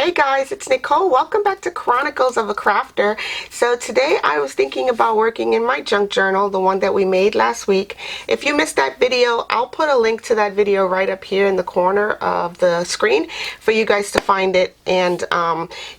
Hey guys, it's Nicole. Welcome back to Chronicles of a Crafter. So today I was thinking about working in my junk journal, the one that we made last week. If you missed that video, I'll put a link to that video right up here in the corner of the screen for you guys to find it, and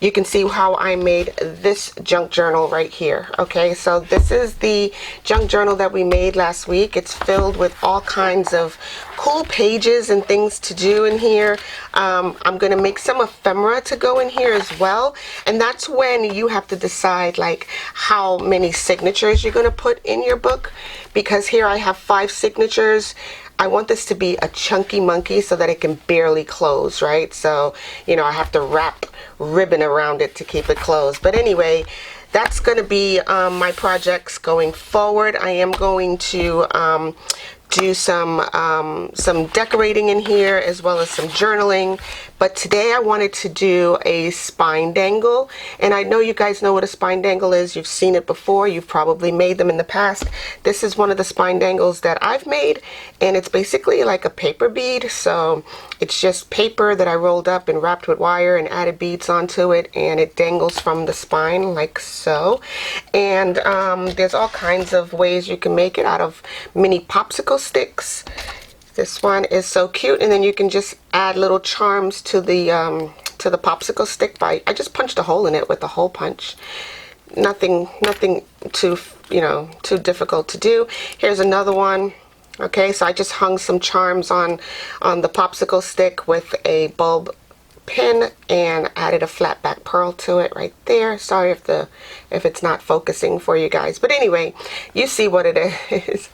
you can see how I made this junk journal right here. Okay, so this is the junk journal that we made last week. It's filled with all kinds of cool pages and things to do in here. I'm going to make some ephemera to go in here as well, and that's when you have to decide like how many signatures you're going to put in your book, because here I have 5 signatures. I want this to be a chunky monkey so that it can barely close, right? So, you know, I have to wrap ribbon around it to keep it closed. But anyway, that's going to be my projects going forward. I am going to do some decorating in here as well as some journaling, but today I wanted to do a spine dangle, and I know you guys know what a spine dangle is. You've seen it before, you've probably made them in the past. This is one of the spine dangles that I've made, and it's basically like a paper bead. So it's just paper that I rolled up and wrapped with wire and added beads onto it, and it dangles from the spine like so. And there's all kinds of ways you can make it out of mini popsicle sticks. This one is so cute, and then you can just add little charms to the popsicle stick by, I just punched a hole in it with a hole punch. Nothing too, you know, too difficult to do. Here's another one. Okay, so I just hung some charms on the popsicle stick with a bulb pin and added a flat back pearl to it right there. Sorry if it's not focusing for you guys, but anyway, you see what it is.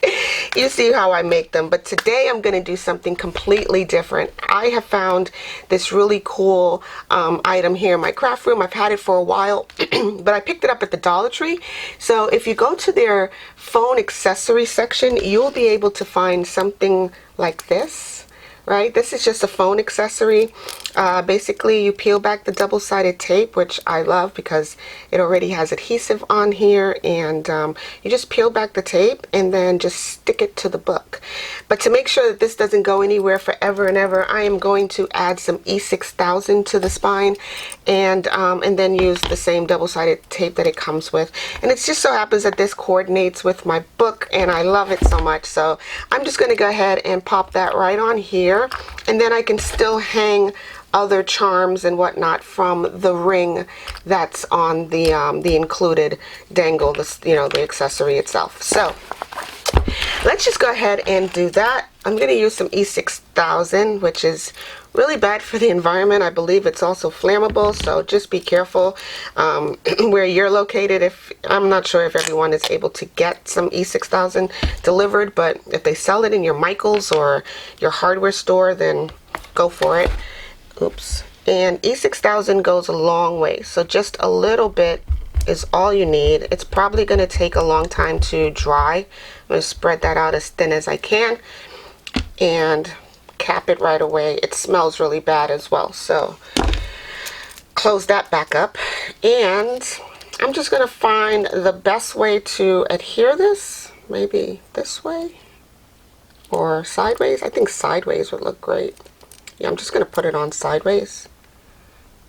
You see how I make them. But today I'm going to do something completely different. I have found this really cool item here in my craft room. I've had it for a while, but I picked it up at the Dollar Tree. So if you go to their phone accessory section, you'll be able to find something like this. Right, this is just a phone accessory. Basically, you peel back the double-sided tape, which I love because it already has adhesive on here, and you just peel back the tape and then just stick it to the book. But to make sure that this doesn't go anywhere forever and ever, I am going to add some E6000 to the spine, and then use the same double-sided tape that it comes with. And it just so happens that this coordinates with my book, and I love it so much. So I'm just going to go ahead and pop that right on here. And then I can still hang other charms and whatnot from the ring that's on the included dangle, the accessory itself. So let's just go ahead and do that. I'm going to use some E6000, which is really bad for the environment. I believe it's also flammable, so just be careful where you're located. I'm not sure if everyone is able to get some E6000 delivered, but if they sell it in your Michaels or your hardware store, then go for it. Oops. And E6000 goes a long way, so just a little bit is all you need. It's probably going to take a long time to dry. I'm going to spread that out as thin as I can and cap it right away. It smells really bad as well, so close that back up. And I'm just going to find the best way to adhere this. Maybe this way or sideways. I think sideways would look great. Yeah, I'm just going to put it on sideways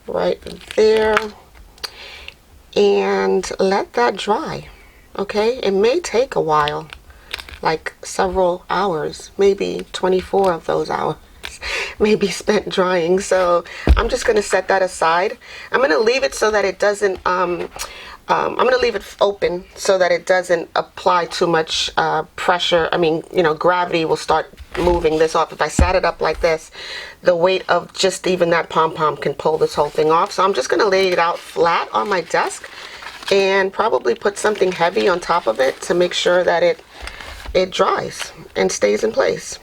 right there and let that dry. Okay, it may take a while, like several hours, maybe 24 of those hours may be spent drying. So I'm just going to set that aside. I'm going to leave it so that it doesn't I'm going to leave it open so that it doesn't apply too much pressure. I mean, you know, gravity will start moving this off. If I sat it up like this, the weight of just even that pom-pom can pull this whole thing off. So I'm just going to lay it out flat on my desk and probably put something heavy on top of it to make sure that it dries and stays in place.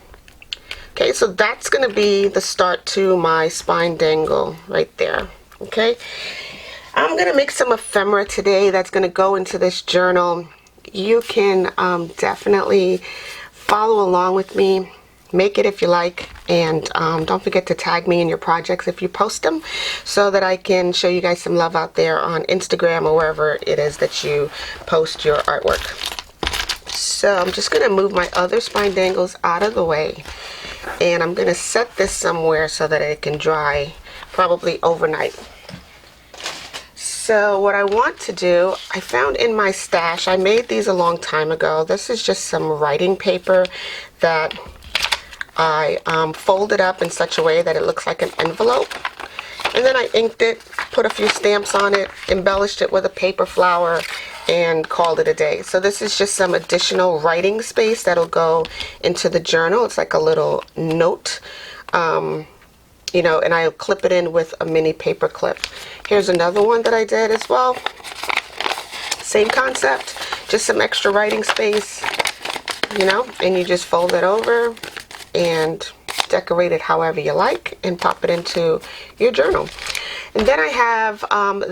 Okay, so that's going to be the start to my spine dangle right there. Okay, I'm going to make some ephemera today that's going to go into this journal. You can definitely follow along with me. Make it if you like, and don't forget to tag me in your projects if you post them, so that I can show you guys some love out there on Instagram or wherever it is that you post your artwork. So I'm just going to move my other spine dangles out of the way, and I'm going to set this somewhere so that it can dry probably overnight. So what I want to do, I found in my stash, I made these a long time ago. This is just some writing paper that I folded up in such a way that it looks like an envelope. And then I inked it, put a few stamps on it, embellished it with a paper flower, and called it a day. So this is just some additional writing space that'll go into the journal. It's like a little note, you know, and I'll clip it in with a mini paper clip. Here's another one that I did as well. Same concept, just some extra writing space, you know, and you just fold it over and decorate it however you like and pop it into your journal. And then I have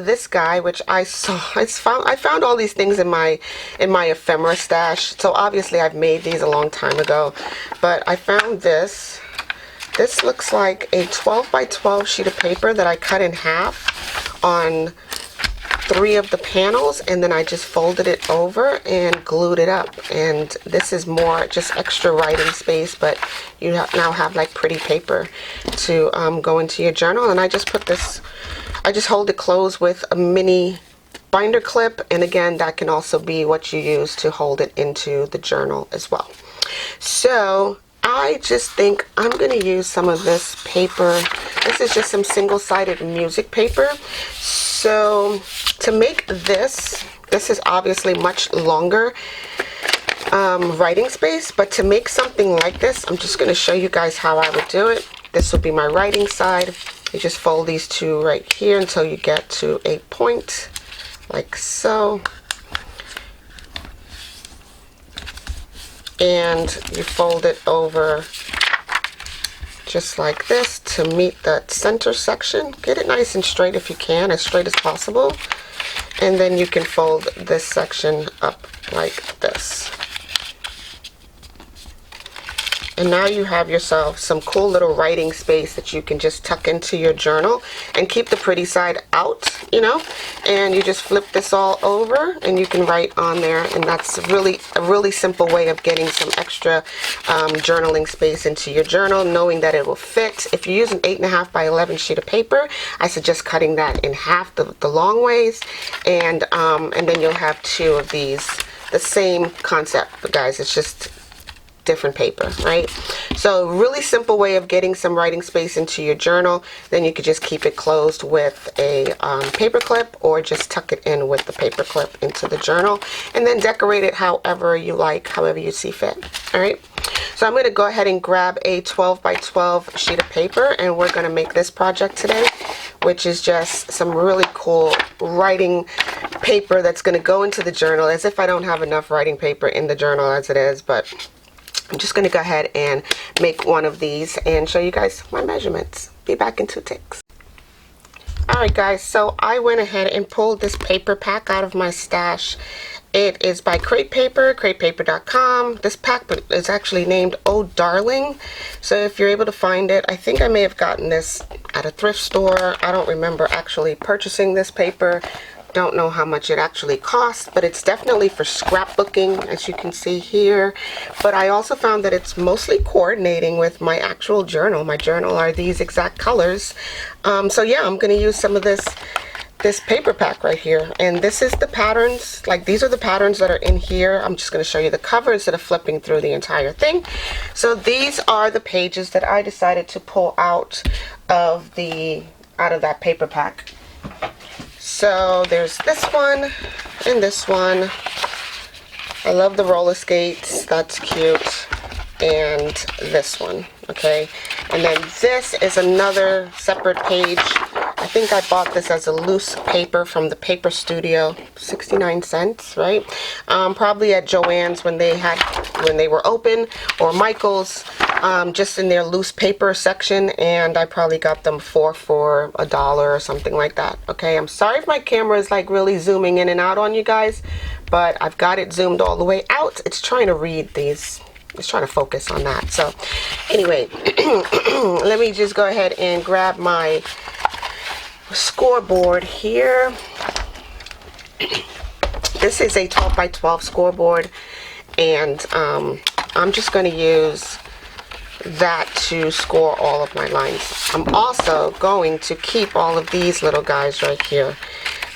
this guy, which I found all these things in my ephemera stash. So obviously I've made these a long time ago, but I found this. This looks like a 12 by 12 sheet of paper that I cut in half on 3 of the panels, and then I just folded it over and glued it up. And this is more just extra writing space, but you now have like pretty paper to go into your journal. And I just put this, I just hold it closed with a mini binder clip, and again, that can also be what you use to hold it into the journal as well. So I just think I'm going to use some of this paper. This is just some single-sided music paper. So to make this is obviously much longer writing space, but to make something like this, I'm just going to show you guys how I would do it. This would be my writing side. You just fold these two right here until you get to a point, like so. And you fold it over just like this to meet the center section. Get it nice and straight if you can, as straight as possible. And then you can fold this section up like this. And now you have yourself some cool little writing space that you can just tuck into your journal and keep the pretty side out, you know, and you just flip this all over and you can write on there. And that's really a really simple way of getting some extra journaling space into your journal, knowing that it will fit. If you use an 8.5 by 11 sheet of paper, I suggest cutting that in half the long ways, and then you'll have 2 of these. The same concept, but guys, it's just different paper, right? So really simple way of getting some writing space into your journal. Then you could just keep it closed with a paper clip, or just tuck it in with the paper clip into the journal, and then decorate it however you like, however you see fit. All right, so I'm going to go ahead and grab a 12 by 12 sheet of paper, and we're going to make this project today, which is just some really cool writing paper that's going to go into the journal, as if I don't have enough writing paper in the journal as it is. But I'm just going to go ahead and make one of these and show you guys my measurements. Be back in 2 ticks. Alright guys, so I went ahead and pulled this paper pack out of my stash. It is by Crate Paper, cratepaper.com. This pack is actually named Oh Darling. So if you're able to find it, I think I may have gotten this at a thrift store. I don't remember actually purchasing this paper. Don't know how much it actually costs, but it's definitely for scrapbooking, as you can see here. But I also found that it's mostly coordinating with my actual journal. My journal are these exact colors. So yeah, I'm going to use some of this paper pack right here, and this is the patterns. Like, these are the patterns that are in here. I'm just going to show you the cover instead of flipping through the entire thing. So these are the pages that I decided to pull out of that paper pack. So there's this one and this one. I love the roller skates, that's cute. And this one, okay? And then this is another separate page. I think I bought this as a loose paper from the Paper Studio, 69 cents, right? Probably at Joann's when they were open, or Michael's, just in their loose paper section, and I probably got them for $1 or something like that. Okay, I'm sorry if my camera is like really zooming in and out on you guys, but I've got it zoomed all the way out. It's trying to read these. It's trying to focus on that. So anyway, let me just go ahead and grab my scoreboard here. This is a 12 by 12 scoreboard, and I'm just going to use that to score all of my lines. I'm also going to keep all of these little guys right here.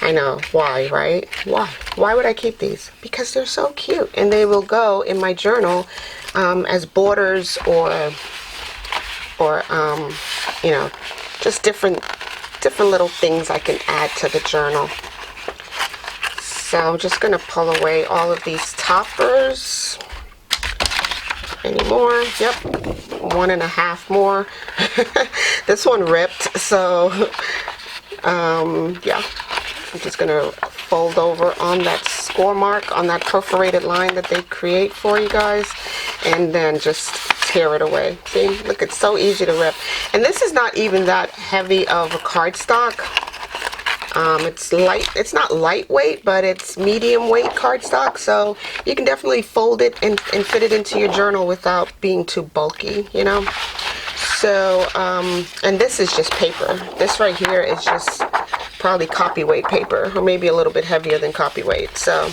I know, why, right? Why would I keep these? Because they're so cute, and they will go in my journal as borders or you know, just different little things I can add to the journal. So I'm just gonna pull away all of these toppers. Any more? Yep, 1.5 more. This one ripped, so yeah, I'm just gonna fold over on that score mark, on that perforated line that they create for you guys, and then just tear it away. See, look, it's so easy to rip. And this is not even that heavy of a cardstock. It's light, it's not lightweight, but it's medium weight cardstock, so you can definitely fold it and fit it into your journal without being too bulky, you know. So and this is just paper. This right here is just probably copyweight paper, or maybe a little bit heavier than copyweight. So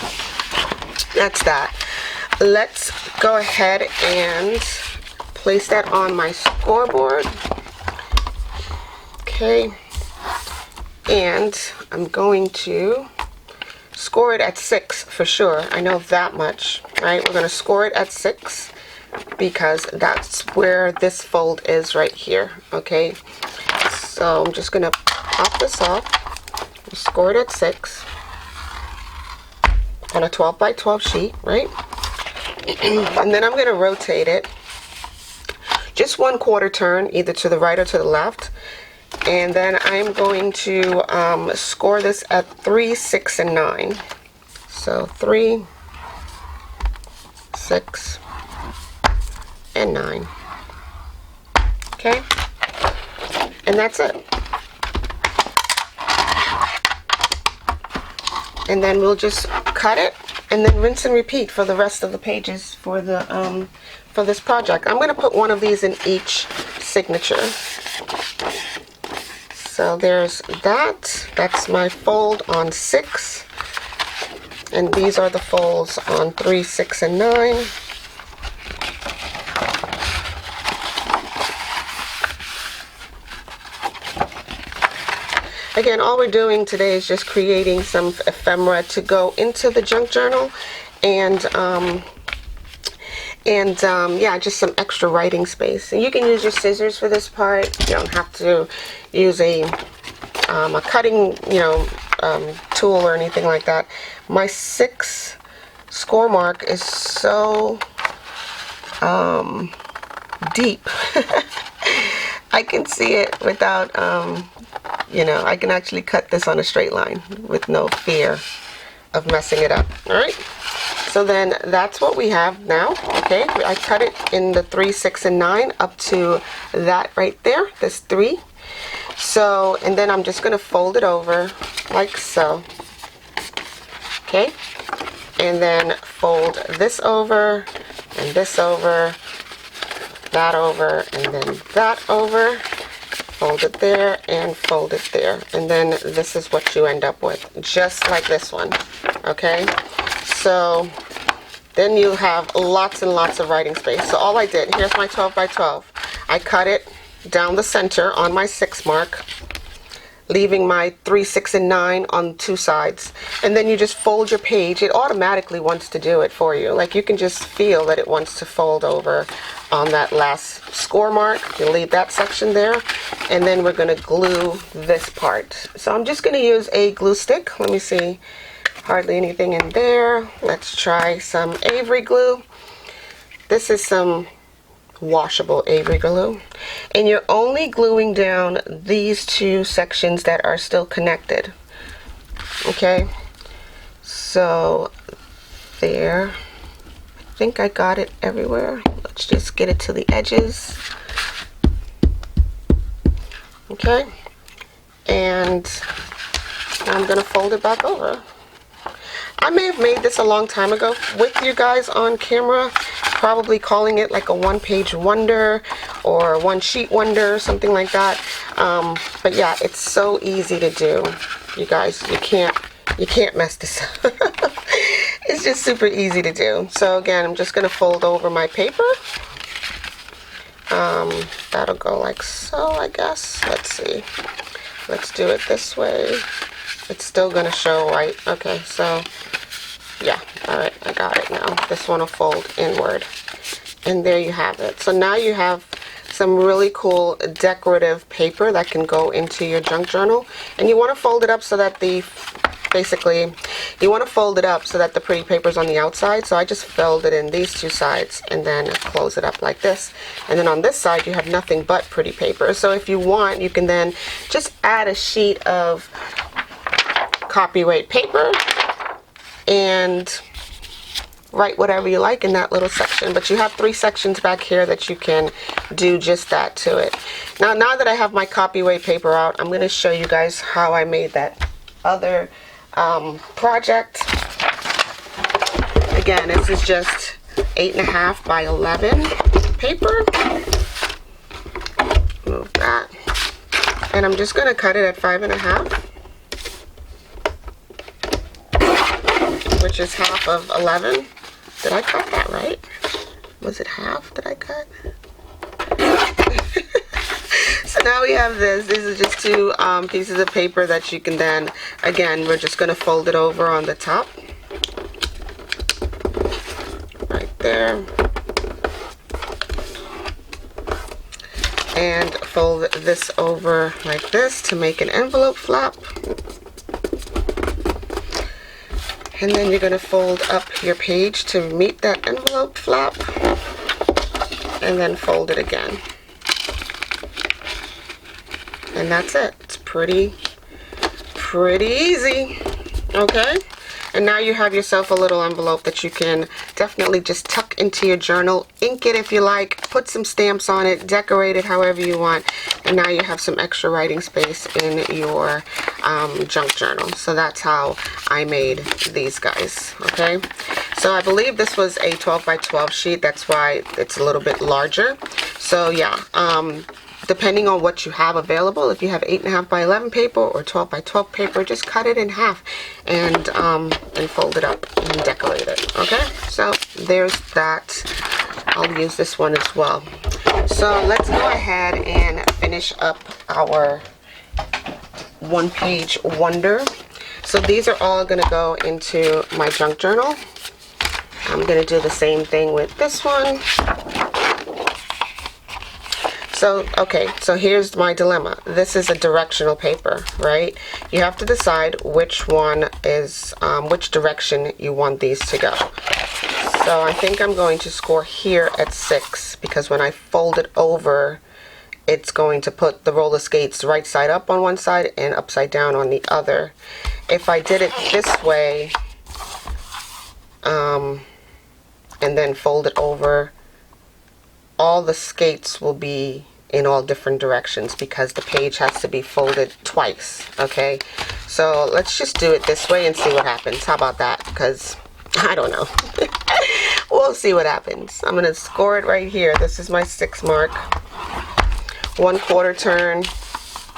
that's that. Let's go ahead and place that on my scoreboard. Okay. And I'm going to score it at 6 for sure. I know that much, right? We're going to score it at 6 because that's where this fold is right here, okay? So I'm just going to pop this off, score it at 6 on a 12 by 12 sheet, right? And then I'm going to rotate it just 1/4 turn, either to the right or to the left. And then I'm going to score this at 3, 6, and 9. So 3, 6, and 9. Okay? And that's it. And then we'll just cut it and then rinse and repeat for the rest of the pages for the for this project. I'm going to put one of these in each signature. So there's that. That's my fold on 6. And these are the folds on 3, 6, and 9. Again, all we're doing today is just creating some ephemera to go into the junk journal, and yeah, just some extra writing space. And you can use your scissors for this part. You don't have to use a cutting, you know, tool or anything like that. My 6 score mark is so deep. I can see it without, you know, I can actually cut this on a straight line with no fear of messing it up. All right. So then that's what we have now. Okay, I cut it in the 3, 6, and 9 up to that right there, this 3. So, and then I'm just going to fold it over like so. Okay, and then fold this over, and this over, that over, and then that over. Fold it there and fold it there, and then this is what you end up with, just like this one. Okay, so then you have lots and lots of writing space. So all I did, here's my 12 by 12. I cut it down the center on my 6 mark, leaving my 3, 6, and 9 on 2 sides. And then you just fold your page. It automatically wants to do it for you. Like, you can just feel that it wants to fold over on that last score mark. You leave that section there, and then we're going to glue this part. So I'm just going to use a glue stick. Let me see. Hardly anything in there. Let's try some Avery glue. This is some washable Avery glue, and you're only gluing down these 2 sections that are still connected. Okay, so there, I think I got it everywhere. Let's just get it to the edges. Okay, and I'm gonna fold it back over. I may have made this a long time ago with you guys on camera, probably calling it like a one-page wonder or one-sheet wonder, something like that. But yeah, it's so easy to do, you guys. You can't mess this up. It's just super easy to do. So again, I'm just gonna fold over my paper. That'll go like so, I guess. Let's see. Let's do it this way. it's still gonna show right. Okay, so yeah, all right, I got it now. This one will fold inward, and there you have it. So now you have some really cool decorative paper that can go into your junk journal, and you want to fold it up so that the you want to fold it up so that the pretty paper's on the outside. So I just folded in these two sides and then close it up like this, and then on this side you have nothing but pretty paper. So if you want, you can then just add a sheet of copyright paper and write whatever you like in that little section. But you have 3 sections back here that you can do just that to it. Now that I have my copyright paper out, I'm going to show you guys how I made that other project. Again, this is just 8.5 by 11 paper. Move that, and I'm just going to cut it at 5.5, which is half of 11. Did I cut that right? Was it half that I cut? So now we have this. These are just 2 pieces of paper that you can then, again, we're just going to fold it over on the top. Right there. And fold this over like this to make an envelope flap. And then you're going to fold up your page to meet that envelope flap, and then fold it again. And that's it. It's pretty easy. Okay? And now you have yourself a little envelope that you can definitely just tuck into your journal, ink it if you like, put some stamps on it, decorate it however you want, and now you have some extra writing space in your junk journal. So that's how I made these guys. Okay, so I believe this was a 12 by 12 sheet. That's why it's a little bit larger. So yeah, depending on what you have available, if you have 8.5 by 11 paper or 12 by 12 paper, just cut it in half and fold it up and decorate it. Okay, so there's that. I'll use this one as well. So let's go ahead and finish up our one-page wonder. So these are all going to go into my junk journal. I'm going to do the same thing with this one. So, okay, so here's my dilemma. This is a directional paper, right? You have to decide which one is, which direction you want these to go. So I think I'm going to score here at 6, because when I fold it over, it's going to put the roller skates right side up on one side and upside down on the other. If I did it this way, and then fold it over, all the skates will be in all different directions because the page has to be folded twice. Okay, so let's just do it this way and see what happens. How about that? Because I don't know. We'll see what happens. I'm gonna score it right here. This is my 6 mark. 1/4 turn,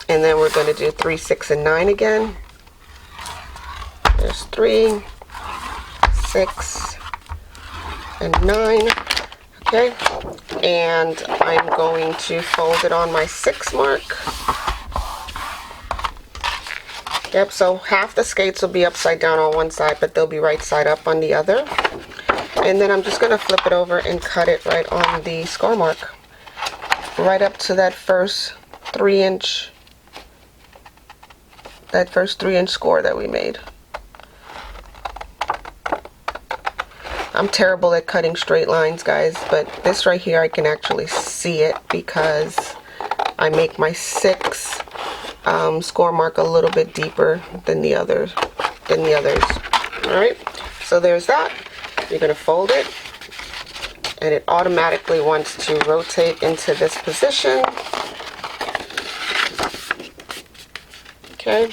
and then we're going to do 3, 6, and 9 again. There's 3, 6, and 9. Okay, and I'm going to fold it on my 6 mark. Yep, so half the skates will be upside down on one side, but they'll be right side up on the other. And then I'm just going to flip it over and cut it right on the score mark, right up to that first 3-inch score that we made. I'm terrible at cutting straight lines, guys, but this right here I can actually see it because I make my 6 score mark a little bit deeper than the others. All right, so there's that. You're going to fold it, and it automatically wants to rotate into this position. Okay,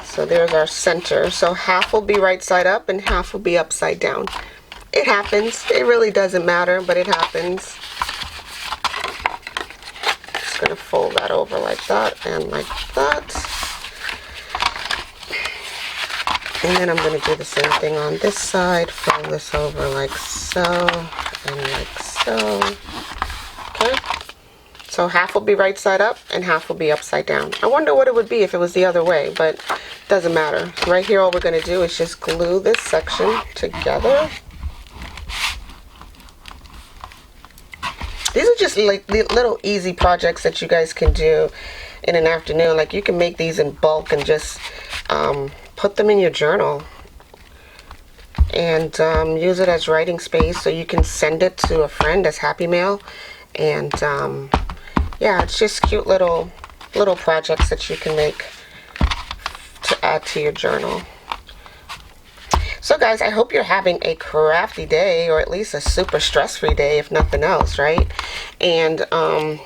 so there's our center. So half will be right side up and half will be upside down. It happens. It really doesn't matter, but it happens. Just going to fold that over like that and like that. And then I'm going to do the same thing on this side. Fold this over like so and like so. Okay. So half will be right side up and half will be upside down. I wonder what it would be if it was the other way, but it doesn't matter. Right here, all we're going to do is just glue this section together. These are just like little easy projects that you guys can do in an afternoon. Like you can make these in bulk and just put them in your journal and use it as writing space, so you can send it to a friend as happy mail. And yeah, it's just cute little projects that you can make to add to your journal. So guys, I hope you're having a crafty day, or at least a super stress-free day, if nothing else, right? And all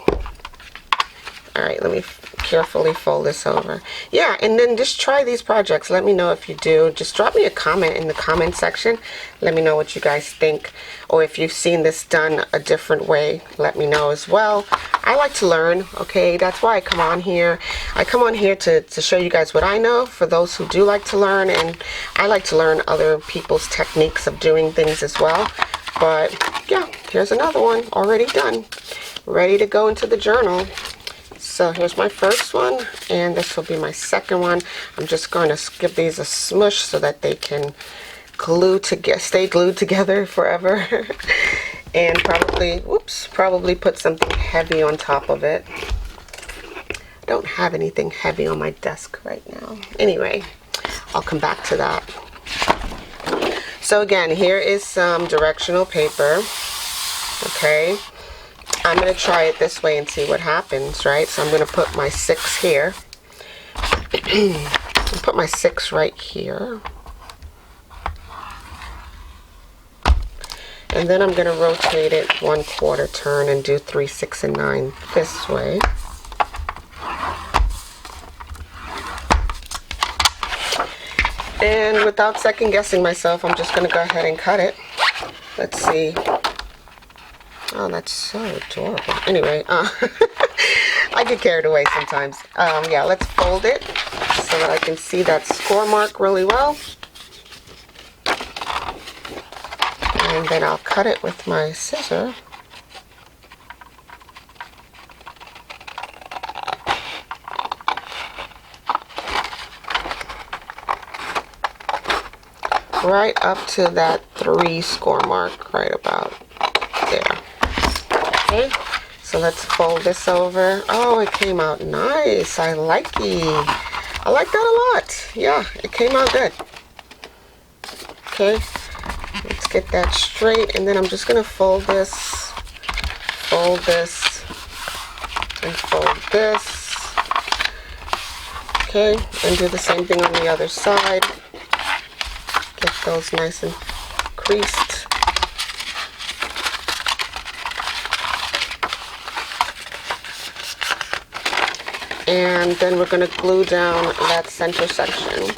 right, let me carefully fold this over. Yeah, and then just try these projects. Let me know if you do. Just drop me a comment in the comment section. Let me know what you guys think, or if you've seen this done a different way, let me know as well. I like to learn, okay? That's why I come on here. I come on here to show you guys what I know, for those who do like to learn, and I like to learn other people's techniques of doing things as well. But yeah, here's another one already done, ready to go into the journal. So here's my first one, and this will be my second one. I'm just going to give these a smush so that they can stay glued together forever. And probably put something heavy on top of it. I don't have anything heavy on my desk right now. Anyway, I'll come back to that. So again, here is some directional paper. Okay. I'm going to try it this way and see what happens, right? So I'm going to put my 6 here. Put my 6 right here. And then I'm going to rotate it 1/4 turn and do 3, 6, and 9 this way. And without second guessing myself, I'm just going to go ahead and cut it. Let's see. Oh, that's so adorable. Anyway, I get carried away sometimes. Yeah, let's fold it so that I can see that score mark really well. And then I'll cut it with my scissor. Right up to that 3 score mark, right about there. Okay, so let's fold this over. Oh, it came out nice. I like it. I like that a lot. Yeah, it came out good. Okay, let's get that straight, and then I'm just going to fold this, and fold this. Okay, and do the same thing on the other side. Get those nice and creased. And then we're going to glue down that center section.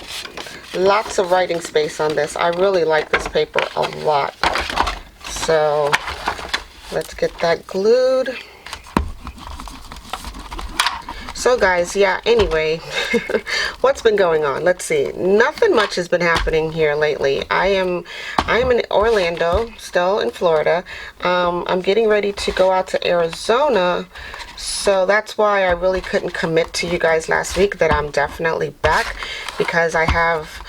Lots of writing space on this. I really like this paper a lot. So let's get that glued. So guys, yeah, anyway, what's been going on? Let's see. Nothing much has been happening here lately. I am in Orlando, still in Florida. I'm getting ready to go out to Arizona. So that's why I really couldn't commit to you guys last week that I'm definitely back, because I have,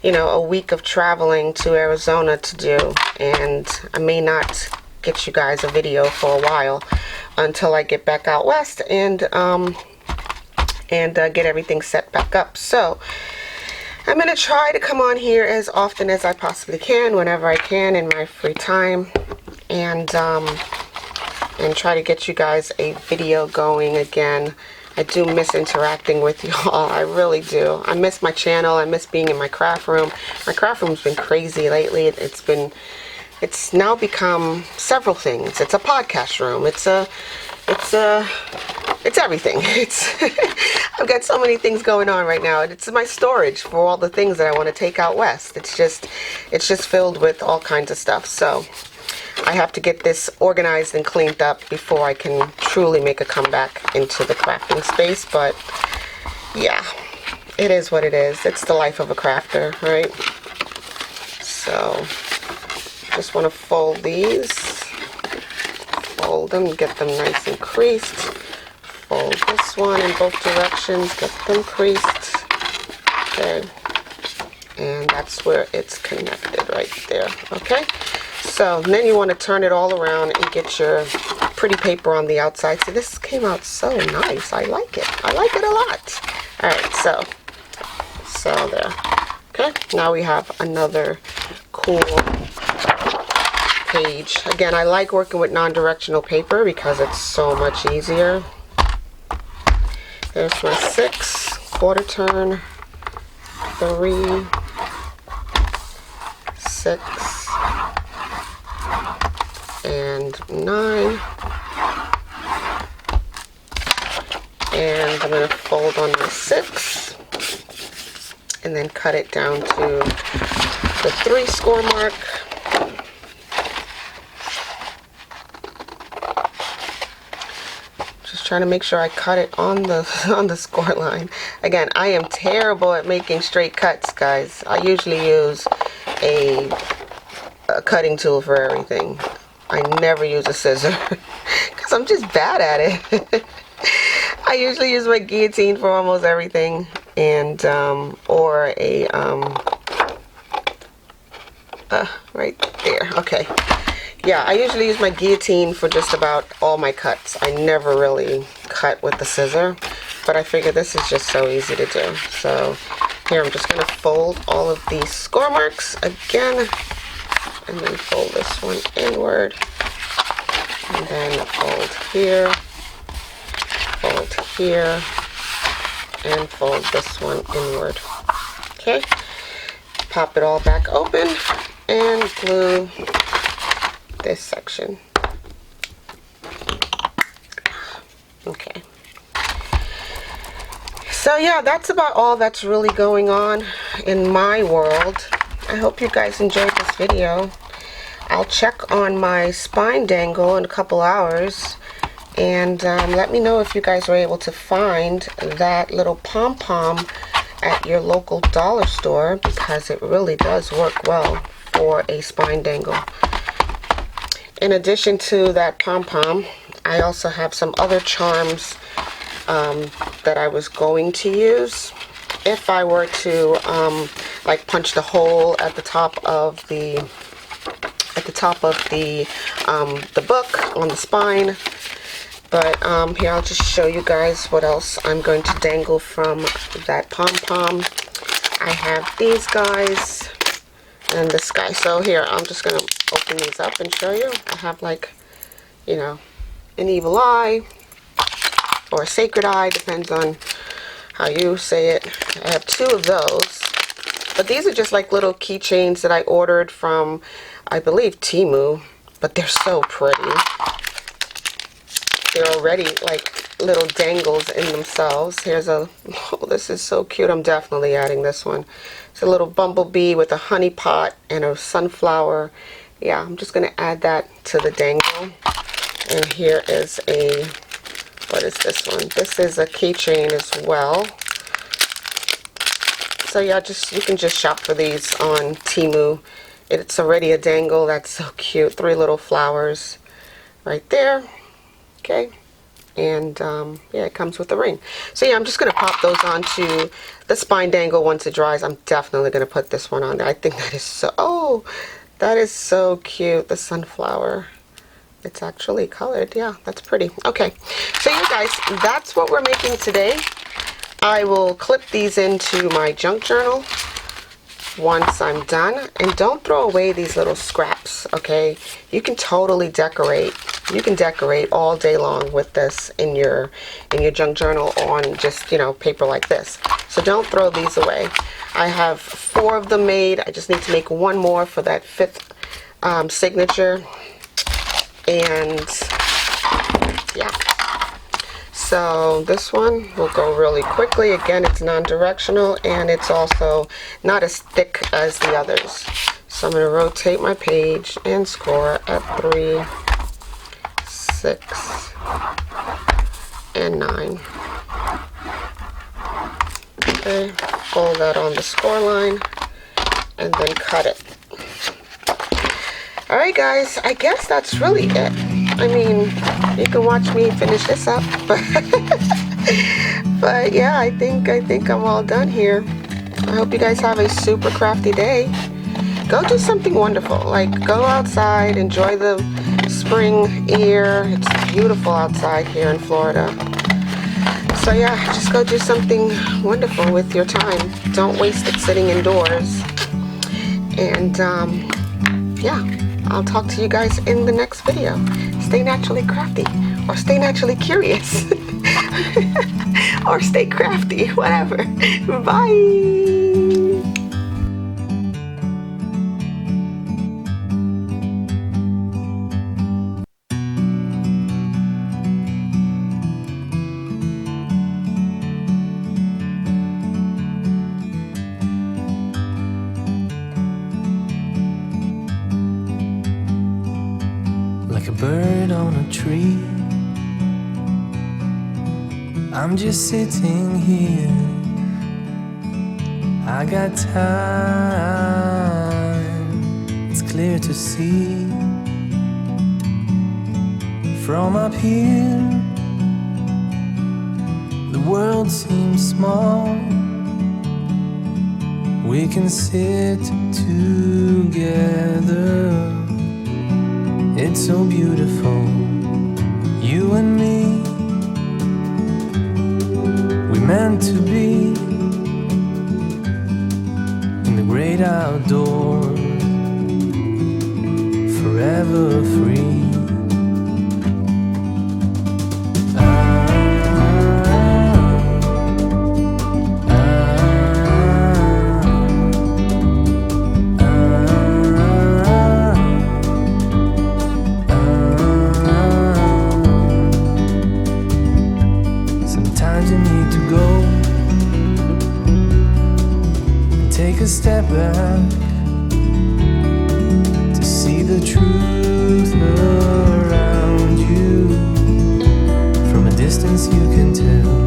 you know, a week of traveling to Arizona to do, and I may not get you guys a video for a while until I get back out west and get everything set back up. So I'm going to try to come on here as often as I possibly can, whenever I can in my free time, and try to get you guys a video going again. I do miss interacting with you all. I really do. I miss my channel. I miss being in my craft room. My craft room's been crazy lately. It's now become several things. It's a podcast room. It's everything. I've got so many things going on right now. It's my storage for all the things that I want to take out west. It's just filled with all kinds of stuff. So I have to get this organized and cleaned up before I can truly make a comeback into the crafting space. But yeah, it is what it is. It's the life of a crafter, right? So just want to fold these, fold them, get them nice and creased. fold this one in both directions, get them creased. Okay, and that's where it's connected right there. Okay, so then you want to turn it all around and get your pretty paper on the outside. So this came out so nice. I like it. I like it a lot. All right, so there. Okay, now we have another cool page. Again, I like working with non-directional paper because it's so much easier. There's my 6, quarter turn, 3, 6, and 9. And I'm going to fold on my 6 and then cut it down to the 3 score mark. Just trying to make sure I cut it on the score line. Again, I am terrible at making straight cuts, guys. I usually use a cutting tool for everything. I never use a scissor because I'm just bad at it. I usually use my guillotine for almost everything, and or a right there. Okay, yeah, I usually use my guillotine for just about all my cuts. I never really cut with the scissor, but I figure this is just so easy to do. So here I'm just going to fold all of these score marks again, and then fold this one inward, and then fold here, and fold this one inward. Okay, pop it all back open and glue this section. Okay, so yeah, that's about all that's really going on in my world. I hope you guys enjoyed this video. I'll check on my spine dangle in a couple hours, and let me know if you guys were able to find that little pom-pom at your local dollar store, because it really does work well for a spine dangle. In addition to that pom-pom, I also have some other charms that I was going to use if I were to like punch the hole at the top of the book on the spine. But here, I'll just show you guys what else I'm going to dangle from that pom-pom. I have these guys and this guy. So here, I'm just going to open these up and show you. I have, like, you know, an evil eye or a sacred eye, depends on how you say it. I have 2 of those. But these are just like little keychains that I ordered from, I believe, Temu. But they're so pretty. They're already like little dangles in themselves. Here's a, oh, this is so cute. I'm definitely adding this one. It's a little bumblebee with a honey pot and a sunflower. Yeah, I'm just going to add that to the dangle. And here is a, what is this one? This is a keychain as well. So yeah, you can just shop for these on Temu. It's already a dangle. That's so cute. 3 little flowers right there. Okay, and yeah, it comes with the ring. So yeah, I'm just going to pop those onto the spine dangle once it dries. I'm definitely going to put this one on there. I think that is so, oh, that is so cute. The sunflower. It's actually colored. Yeah, that's pretty. Okay, so you guys, that's what we're making today. I will clip these into my junk journal once I'm done. And don't throw away these little scraps, okay? You can totally decorate. You can decorate all day long with this in your junk journal on just, you know, paper like this. So don't throw these away. I have 4 of them made. I just need to make 1 more for that 5th signature. And yeah. So this one will go really quickly. Again, it's non-directional, and it's also not as thick as the others. So I'm going to rotate my page and score at 3, 6, and 9. Okay, fold that on the score line, and then cut it. Alright guys, I guess that's really it. I mean, you can watch me finish this up, but yeah, I think I'm all done here. I hope you guys have a super crafty day. Go do something wonderful, like go outside, enjoy the spring air. It's beautiful outside here in Florida. So yeah, just go do something wonderful with your time. Don't waste it sitting indoors. And yeah, I'll talk to you guys in the next video. Stay naturally crafty, or stay naturally curious, or stay crafty, whatever. Bye. Like a bird on a tree, I'm just sitting here. I got time, it's clear to see. From up here, the world seems small. We can sit together. It's so beautiful, you and me. We meant to be in the great outdoors, forever free. Take a step back to see the truth around you. From a distance you can tell.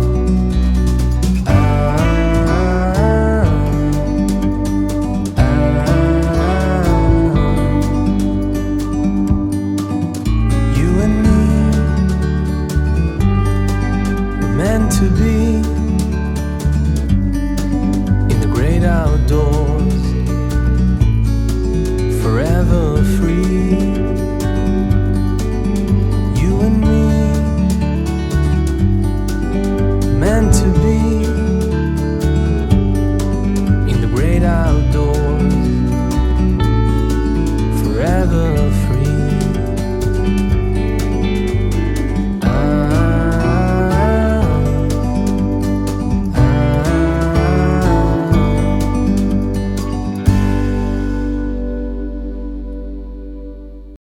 You and me were meant to be.